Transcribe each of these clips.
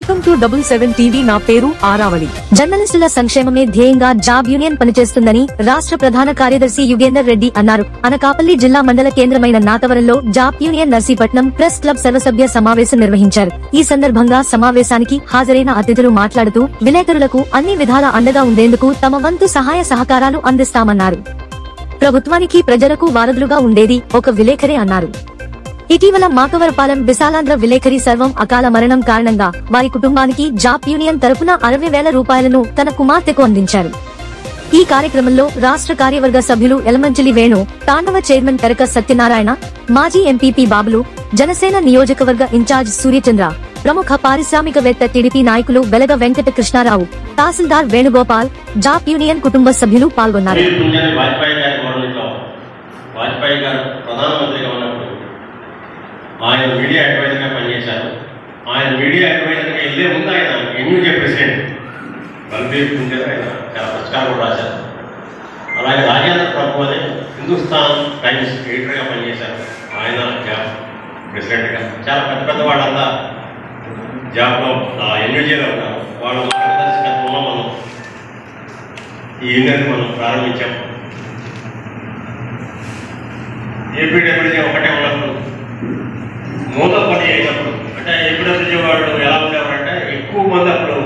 Welcome to 77 TV. నా పేరు ఆరావళి. జర్నలిస్టుల సంక్షేమమే ధ్యేయంగా జాబ్ యూనియన్ పనిచేస్తుందని రాష్ట్ర ప్రధాన కార్యదర్శి యుగేందర్ రెడ్డి అన్నారు. అనకాపల్లి జిల్లా మండల కేంద్రమైన నాతవరంలో job union Narsipatnam press club సర్వసభ్య సమావేశం నిర్వహించారు. ఈ సందర్భంగా సమావేశానికి హాజరైన అతిథులు మాట్లాడుతూ విలేకరులకు అన్ని విధాల అండగా ఉండేందుకు తమ వంతు సహాయ సహకారాలు అందిస్తామన్నారు. ప్రభుత్వానికి ప్రజలకు వారధులుగా ఉండేది ఒక విలేకరే అన్నారు. ఇటీవల మాకవరపాలెం విశాలాంధ్ర విలేకరి సర్వం అకాల మరణం కారణంగా వారి కుటుంబానికి జాబ్ యూనియన్ తరపున 60,000 రూపాయలను తన కుమార్తెకు అందించారు. ఈ కార్యక్రమంలో రాష్ట్ర కార్యవర్గ సభ్యులు ఎలమంచిలి వేణు, తాండవ చైర్మన్ కరక సత్యనారాయణ, మాజీ ఎంపీపీ బాబులు, జనసేన నియోజకవర్గ ఇన్ఛార్జ్ సూర్యచంద్ర, ప్రముఖ పారిశ్రామికవేత్త టీడీపీ నాయకులు వెలగ వెంకట కృష్ణారావు, తహసీల్దార్ వేణుగోపాల్, జాబ్ యూనియన్ కుటుంబ సభ్యులు పాల్గొన్నారు. ఆయన మీడియా అడ్వైజర్గా పనిచేశారు. ఆయన మీడియా అడ్వైజర్గా వెళ్ళే ముందు ఆయన ఎన్యూజే ప్రెసిడెంట్ బల్బీర్ కుంజర్ ఆయన చాలా పుస్తకాలు కూడా రాశారు. అలాగే రాజేంద్ర ప్రభు అనే హిందుస్థాన్ టైమ్స్ ఎడిటర్గా పనిచేశారు. ఆయన జాబ్ ప్రెసిడెంట్గా చాలా పెద్ద పెద్ద వాళ్ళంతా జాబ్లో ఎన్యూజేలో ఉన్నారు. వాళ్ళ మార్గదర్శకత్వంలో మనం ఈ యూనియన్ మనం ప్రారంభించాం. ఏపీడబ్ల్యూజే ఒకటే ఉన్నప్పుడు మూల పని అయినప్పుడు అంటే ఏపీడబ్ల్యూజీ వాళ్ళు ఎలా ఉండేవారంటే ఎక్కువ మంది అప్పుడు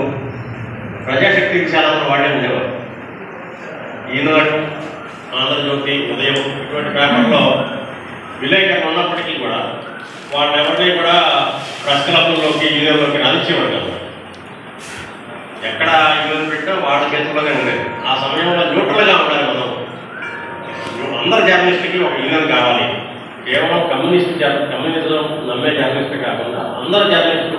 ప్రజాశక్తి విశాలంలో వాళ్ళే ఉండేవారు. ఈనాడు, ఆంధ్రజ్యోతి, ఉదయం ఇటువంటి పేపర్లో విలేకరులు ఉన్నప్పటికీ కూడా వాళ్ళు ఎవరిని కూడా ప్రెస్ క్లబ్లోకి యూనియన్లోకి రానిచ్చేవాడు కదా. ఎక్కడ యూనియన్ పెట్టా వాళ్ళ చేతుల్లోనే ఉండేది. ఆ సమయంలో న్యూట్రల్గా ఉండాలి. మనం అందరు జర్నలిస్టుకి ఒక యూనియన్ కావాలి. కేవలం కమ్యూనిజం నమ్మే జర్నలిస్టు కాకుండా అందరు జర్నలిస్టులు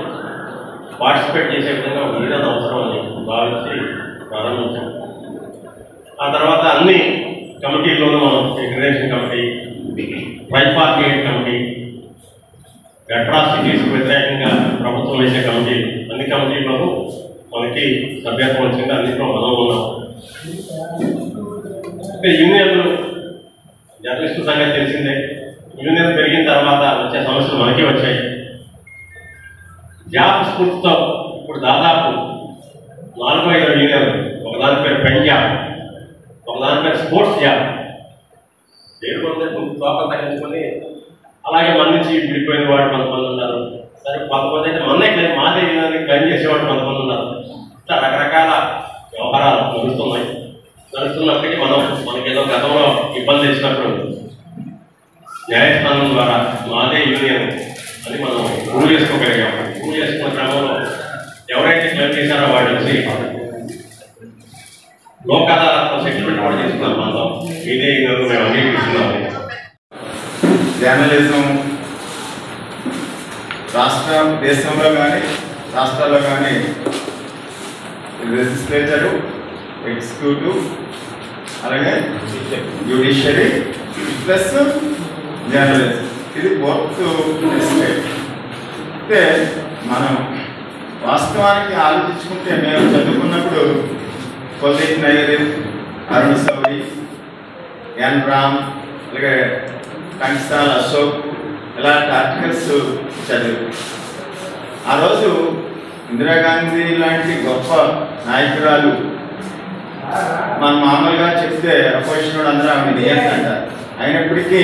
పార్టిసిపేట్ చేసే విధంగా ఒక యూనియన్ అవసరం అని భావించి ప్రారంభించాం. ఆ తర్వాత అన్ని కమిటీల్లోనూ మనం ఇంటర్నేషనల్ కమిటీ, ట్రైపార్టియేట్ కమిటీ, అట్రాసిటీస్కి వ్యతిరేకంగా ప్రభుత్వం వేసే కమిటీలు, అన్ని కమిటీల్లోనూ మనకి సభ్యత్వం వచ్చింది. అన్నింటిలో మనం ఉన్నాం. అంటే యూనియన్లు జర్నలిస్టు సంగతి తెలిసిందే. యూనియన్ పెరిగిన తర్వాత వచ్చే సమస్యలు మనకే వచ్చాయి. జాబ్ స్ఫూర్తితో ఇప్పుడు దాదాపు 4-5 యూనియన్లు. ఒకదాని పేరు పెన్ జాబ్, ఒకదాని పేరు స్పోర్ట్స్ జాబ్. పేరు తోకం తగ్గించుకొని అలాగే మన నుంచి విడిపోయిన వాడు 10 ఉన్నారు. సరే 10 అయితే మొన్నే మాదే యూనియన్కి క్లైమ్ చేసేవాడు 10 ఉన్నారు. ఇట్లా రకరకాల వ్యవహారాలు నడుస్తున్నప్పటికీ మనకేదో గతంలో ఇబ్బంది చేసినప్పుడు న్యాయస్థానం ద్వారా మాదే యూనియన్ అని మనం ప్రూవ్ చేసుకోగలిగాం. ప్రూవ్ చేసుకున్న క్రమంలో ఎవరైతే క్లెయిమ్ చేశారో వాళ్ళు వచ్చి లోక్ అదాలత్లో సెటిల్మెంట్ కూడా చేసుకున్నాం. మనతో ఇదే యూనియన్ మేము అంగీకరిస్తున్నాము. జర్నలిజం దేశంలో కానీ రాష్ట్రాల్లో కానీ లెజిస్లేచరు, ఎగ్జిక్యూటివ్, అలాగే జ్యుడిషియరీ ప్లస్ జర్నలిజం, ఇది బోత్ స్టేట్. అంటే మనం వాస్తవానికి ఆలోచించుకుంటే మేము చదువుకున్నప్పుడు కుల్దీప్ నయ్యర్, అరుణ్ సౌరి, ఎన్ రామ్, అలాగే కంసాల్ అశోక్ ఇలాంటి ఆర్టికల్స్ చదివి ఆ రోజు ఇందిరాగాంధీ లాంటి గొప్ప నాయకురాలు మన మామూలుగా చెప్తే అపోజిషన్ అందరూ ఆమె నియంత్రణ అంటారు. అయినప్పటికీ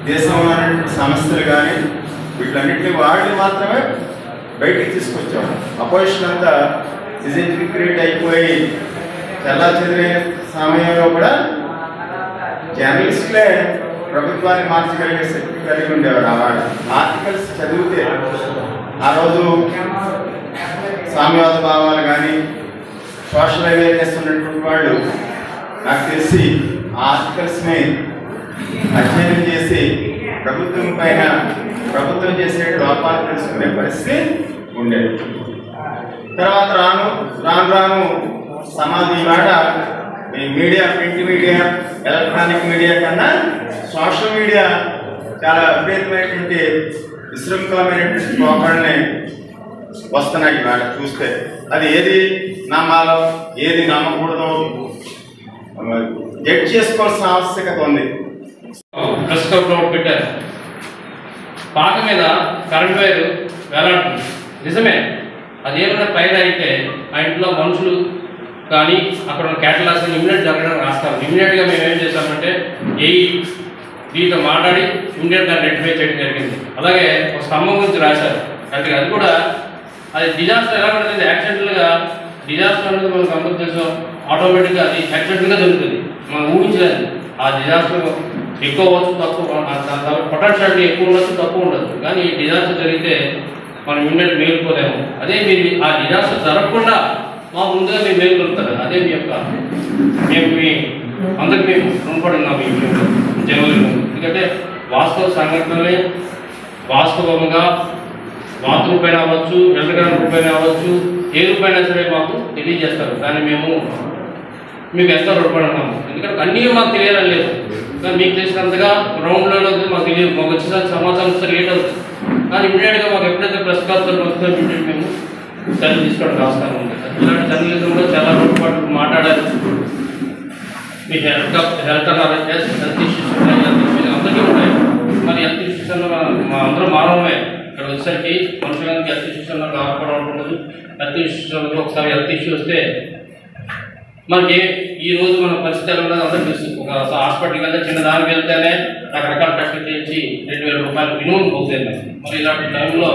దేశంలో సమస్యలు కానీ వీటన్నిటిని వాళ్ళు మాత్రమే బయటికి తీసుకొచ్చాం. అపోజిషన్ అంతా డిజిటల్ అయిపోయి చల్లా చెదిరిన సమయంలో కూడా జర్నలిస్టులే ప్రభుత్వాన్ని మార్చగలిగే శక్తి కలిగి ఉండేవారు. వాళ్ళు ఆర్టికల్స్ చదివితే ఆ రోజు సామ్యవాద భావాలు కానీ సోషల్ అవేర్నెస్ ఉన్నటువంటి వాళ్ళు నాకు తెలిసి ఆ ఆర్టికల్స్ని అధ్యయనం చేసి ప్రభుత్వం చేసే లోపాలు తెలుసుకునే పరిస్థితి ఉండేది. తర్వాత రాను సమాజం వాడ media, print media, electronic media కన్నా సోషల్ మీడియా చాలా విపరీతమైనటువంటి విశృంఖలమైనటువంటి పోకడని వస్తున్నాయి. వాడు చూస్తే అది ఏది నమ్మాలో ఏది నమ్మకూడదో జడ్జ్ చేసుకోవాల్సిన ఆవశ్యకత ఉంది. ప్రెస్ క్లబ్లో పెట్టారు. పాక మీద కరెంట్ వైర్ వేలాడుతుంది. నిజమే, అదేమైనా ఫైల్ అయితే ఆ ఇంట్లో మనుషులు కానీ అక్కడ ఉన్న క్యాటలాగ్స్ ఇమీడియట్ జరగడానికి రాస్తాం. ఇమీడియట్గా మేము ఏం చేస్తామంటే దీంతో మాట్లాడి ఇమీడియట్గా రెక్టిఫై చేయడం జరిగింది. అలాగే ఒక స్తంభం గురించి రాశారు అంటే అది కూడా అది డిజాస్టర్ ఎలా ఉంటుంది, యాక్సిడెంటల్గా డిజాస్టర్ అనేది మనకు అందరూ తెలుసు, ఆటోమేటిక్గా అది యాక్సిడెంటల్గా జరుగుతుంది, మనం ఊహించలేదు. ఆ డిజాస్టర్ ఎక్కువ అవ్వచ్చు, తక్కువ పొటెన్షియాలిటీ ఎక్కువ ఉండొచ్చు, తక్కువ ఉండదు. కానీ డిజాస్టర్ జరిగితే మనం ఇమీడియట్ మేలుకోలేము. అదే మీరు ఆ డిజాస్టర్ జరగకుండా మా ముందుగా మీరు మేలుకొలుపుతారు. అదే మీ యొక్క మేము మీ అందరికి మేము రుణపడి ఉన్నాము ఈ జనవరిలో. ఎందుకంటే వాస్తవ సంఘటనలే వాస్తవంగా బాత్రూమ్ పైన అవ్వచ్చు, ఎలక్ట్రికల్ రూపైన అవ్వచ్చు, ఏ రూపైనా సరే మాకు తెలియజేస్తారు. కానీ మేము మీకు ఎంతో రుణపడి ఉన్నాము. ఎందుకంటే అన్నీ మాకు తెలియాలని లేదు, కానీ మీకు తెలిసినంతగా గ్రౌండ్లో మాకు తెలియదు. మాకు వచ్చిన సమాచారం వస్తే లేట్ అవుతుంది. కానీ ఇమీడియట్గా మాకు ఎప్పుడైతే ప్రెస్ కాన్ఫరెన్స్ వస్తుందో ఇమీడియట్ మేము చర్యలు తీసుకోవడం రాస్తాను. ఇలాంటి జర్నలిజంలో చాలా రూపాయలు మాట్లాడారు. మీ హెల్త్ అనాలిసిస్, హెల్త్ ఇష్యూస్ ఉన్నాయి, అందరికీ ఉంటాయి. మరి హెల్త్ ఇష్యూస్ అన్న మా అందరూ మానవమే. ఇక్కడ వచ్చేసరికి మనుషులకి హెల్త్ ఇష్యూస్ అన్న రాకపోవడం ఉండదు. హెల్త్ ఇష్యూస్ ఒకసారి హెల్త్ ఇష్యూ వస్తే మనకి ఈ రోజు మన పరిస్థితి ఎలా ఉన్నది అందరూ తెలుసు. ఒక హాస్పిటల్కి వెళ్తే చిన్న దానికి వెళ్తేనే రకరకాల టెస్టులు చేయించి 2,000 రూపాయలు మినిమం పోతుంది. మరి ఇలాంటి టైంలో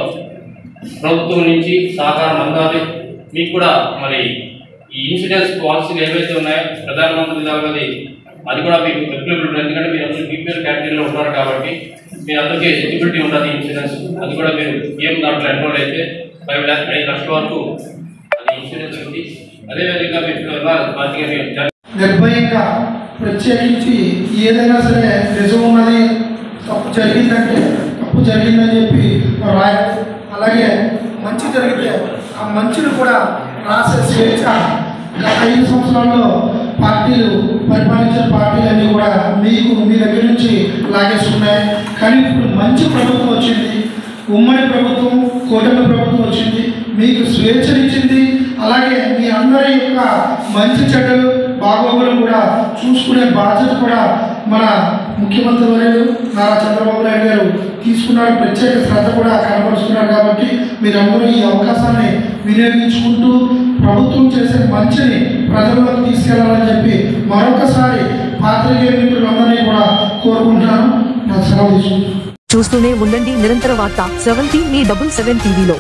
ప్రభుత్వం నుంచి సహకారం అందాలి. మీకు కూడా మరి ఈ ఇన్సూరెన్స్ పాలసీలు ఏవైతే ఉన్నాయో ప్రధానమంత్రి దాని అది కూడా మీకు ఎలిజిబిలిటీ ఉంటుంది. ఎందుకంటే మీరు అందరూ బీపీఎల్ కేటగిరీలో ఉన్నారు కాబట్టి మీ అందరికీ ఎలిజిబిలిటీ ఉంటుంది ఇన్సూరెన్స్. అది కూడా మీరు ఏం దాంట్లో ఎన్రోల్ అయితే 5 లక్షల వరకు అది ఇన్సూరెన్స్ ఉంది. అదేవిధంగా మీరు నిర్భయంగా ప్రత్యేకించి ఏదైనా సరే నిజం ఉన్నది, తప్పు జరిగిందంటే తప్పు జరిగిందని చెప్పి రాయాలి. అలాగే మంచి జరిగితే ఆ మంచిని కూడా రాసే స్వేచ్ఛ గత 5 సంవత్సరాల్లో పార్టీలు పరిపాలించిన పార్టీలన్నీ కూడా మీకు మీ దగ్గర నుంచి లాగేసుకున్నాయి. కానీ ఇప్పుడు మంచి ప్రభుత్వం వచ్చింది, ఉమ్మడి ప్రభుత్వం, కూటమి ప్రభుత్వం వచ్చింది, మీకు స్వేచ్ఛనిచ్చింది. అలాగే మీ అందరి యొక్క మంచి చెడ్డలు బాగోగులు కూడా చూసుకునే బాధ్యత కూడా మన ముఖ్యమంత్రి వర్యులు నారా చంద్రబాబు నాయుడు గారు తీసుకున్నారు. ప్రత్యేక శ్రద్ధ కూడా కనబరుస్తున్నారు. కాబట్టి మీరందరూ ఈ అవకాశాన్ని వినియోగించుకుంటూ ప్రభుత్వం చేసే మంచిని ప్రజల్లోకి తీసుకెళ్లాలని చెప్పి మరొకసారి పాత్రికేయ మిత్రులందరినీ కూడా కోరుకుంటున్నాను. నాకు సెలవు తీసుకుంటున్నాను. చూస్తూనే ఉండండి నిరంతర వార్త 7 మీ 7 టీవీలో.